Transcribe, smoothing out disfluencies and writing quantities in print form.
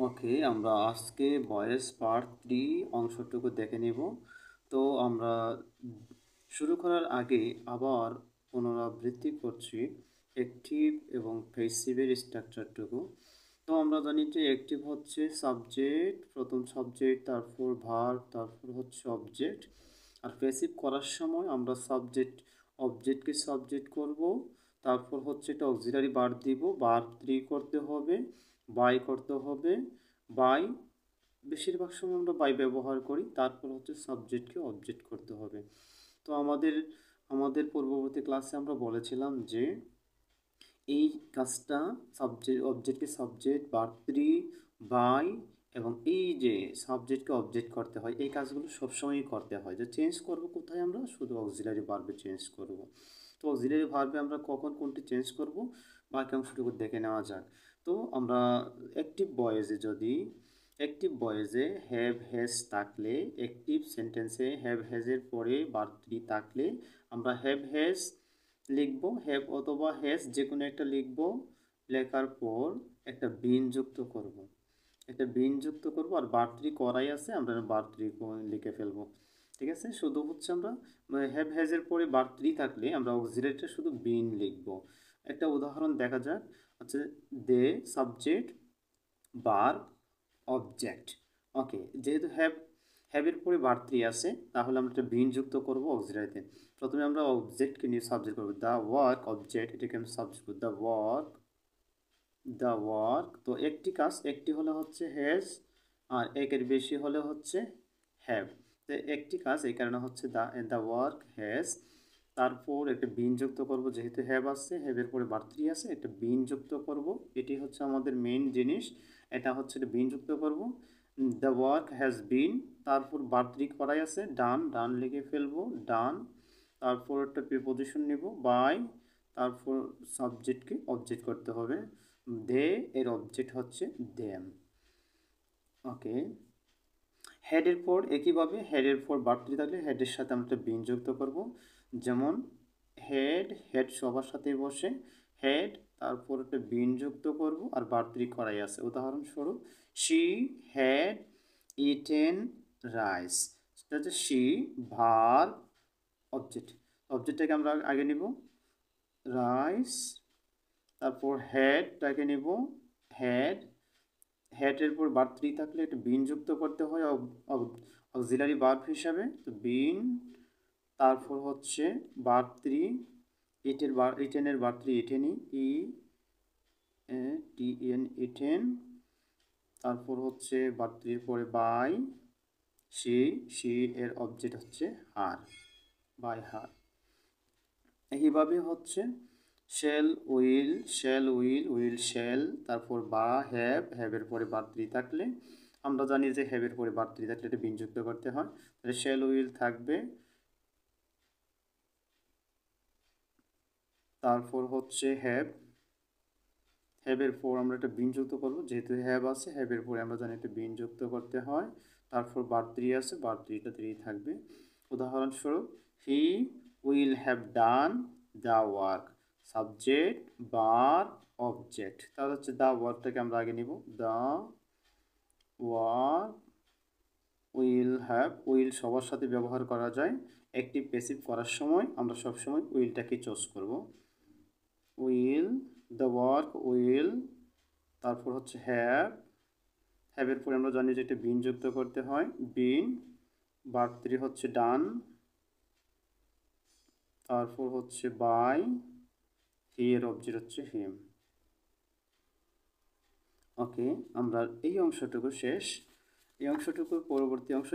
ওকে, আমরা আজকে voice part 3 অংশটুকু দেখে নেব। তো আমরা শুরু করার আগে আবার পুনরাবৃত্তি করছি অ্যাক্টিভ এবং প্যাসিভের স্ট্রাকচারটুকু। তো আমরা জানি যে অ্যাক্টিভ হচ্ছে সাবজেক্ট, প্রথম সাবজেক্ট, তারপর ভার্ব, তারপর হচ্ছে অবজেক্ট। আর প্যাসিভ করার সময় আমরা অবজেক্টকে সাবজেক্ট করব, তারপর হচ্ছে এটা অক্সিলারি ভার্ব দিব, ভার্ব 3 করতে হবে, বাই করতে হবে, বাই বেশিরভাগ সময় আমরা বাই ব্যবহার করি, তারপর হচ্ছে সাবজেক্টকে অবজেক্ট করতে হবে। তো আমাদের পূর্ববর্তী ক্লাসে আমরা বলেছিলাম যে এই কাজটা অবজেক্টকে সাবজেক্ট, ভার্ব 3, বাই এবং এই যে সাবজেক্টকে অবজেক্ট করতে হয়, এই কাজগুলো সবসময়ই করতে হয়। যে চেঞ্জ করব কোথায়, আমরা শুধু অক্সিলারি ভার্বে চেঞ্জ করব। তো অক্সিলারি ভার্বে আমরা কখন কোনটি চেঞ্জ করব বাকি অংশটুকু দেখে নেওয়া যাক। তো আমরা অ্যাক্টিভ ভয়েসে হ্যাভ হ্যাজ থাকলে, অ্যাক্টিভ সেন্টেন্সে হ্যাভ হ্যাজের পরে ভার্ব 3 থাকলে আমরা হ্যাভ হ্যাজ লিখব, হ্যাভ অথবা হ্যাজ যে কোনো একটা লিখব। লেখার পর একটা বিন যুক্ত করব, আর ভার্ব 3 করাই আছে, আমরা ভার্ব 3 লিখে ফেলবো। ঠিক আছে, শুধু হচ্ছে আমরা হ্যাভ হ্যাজের পরে ভার্ব 3 থাকলে আমরা অক্সিলারিটা শুধু বিন লিখব। একটা উদাহরণ দেখা যাক, হচ্ছে দে সাবজেক্ট, ভার্ব, অবজেক্ট। ওকে, যেহেতু হ্যাভের পরে ভার্ব 3 আছে, তাহলে আমরা একটা বিন যুক্ত করব অক্সিলারিতে। প্রথমে আমরা অবজেক্টকে নিয়ে সাবজেক্ট করব, দ্য ওয়ার্ক অবজেক্ট, এটাকে আমি সাবজেক্ট করব দ্য ওয়ার্ক। তো একটি হলে হচ্ছে হ্যাজ, আর একের বেশি হলে হচ্ছে হ্যাভ। তো একটি কাজ, এই কারণে হচ্ছে দ্য ওয়ার্ক হ্যাজ। তারপর একটা বিন যুক্ত করব, যেহেতু হ্যাভ আছে, হ্যাভের পরে ভার্ব 3 আছে, একটা বিন যুক্ত করব। এটি হচ্ছে আমাদের মেইন জিনিস, এটা হচ্ছে একটা বিন যুক্ত করব। দ্য ওয়ার্ক হ্যাজ বিন, তারপর ভার্ব 3 করাই আছে, ডান লিখে ফেলবো, ডান। তারপর একটা প্রিপোজিশন নেব, বাই, তারপর সাবজেক্টকে অবজেক্ট করতে হবে। দে এর অবজেক্ট হচ্ছে দেম। ওকে, হেডের পর একইভাবে হেডের পর ভার্ব 3 থাকলে হেডের সাথে আমরা একটা বিন যুক্ত করব। যেমন হেড সবার সাথে বসে, হেড, তারপর একটা বিন যুক্ত করব, আর ভার্ব 3 করাই আছে। উদাহরণস্বরূপ, শি হ্যাড ইটেন রাইস। সেটা হচ্ছে শি, ভার্ব, অবজেক্টটাকে আমরা আগে নিব, রাইস, তারপর হেডটাকে নিব, হেড, হেডের পর ভার্ব 3 থাকলে একটা বিন যুক্ত করতে হয় অক্সিলারি ভার্ব হিসাবে। তো বিন, তারপর হচ্ছে ভার্ব 3, ইটেনের ভার্ব 3 ইটেনি, ইটেন। তারপর হচ্ছে ভার্ব 3 এর পরে বাই, শি এর অবজেক্ট হচ্ছে হার, বাই হার। এইভাবে হচ্ছে উইল শ্যাল, তারপর বা হ্যাভের পরে ভার্ব 3 থাকলে, আমরা জানি যে হ্যাভের পরে ভার্ব 3 থাকলে এটা বিন যুক্ত করতে হয়। তাহলে শ্যাল উইল থাকবে, তারপর হচ্ছে হ্যাভের পর আমরা একটা বিন যুক্ত করব, যেহেতু হ্যাভ আছে, হ্যাভের পরে আমরা জানি একটা বিন যুক্ত করতে হয়। তারপর ভার্ব 3 আছে, ভার্ব 3টা 3 থাকবে। উদাহরণস্বরূপ, he will have done the work, subject, verb, object. তাহলে হচ্ছে দ্য ওয়ার্কটাকে আমরা আগে নিব, দ্য ওয়ার্ক উইল সবার সাথে ব্যবহার করা যায়। অ্যাক্টিভ প্যাসিভ করার সময় আমরা সবসময় উইলটাকে চুজ করব। উইল, দ্য ওয়ার্ক উইল, তারপর হচ্ছে হ্যাভের পরে আমরা জানি যে এটা বিন যুক্ত করতে হয়, বিন, ভার্ব 3 হচ্ছে ডান, তারপর হচ্ছে বাই, হি এর অবজেক্ট হচ্ছে হিম। ওকে, আমরা এই অংশটুকু শেষ। এই অংশটুকুর পরবর্তী অংশ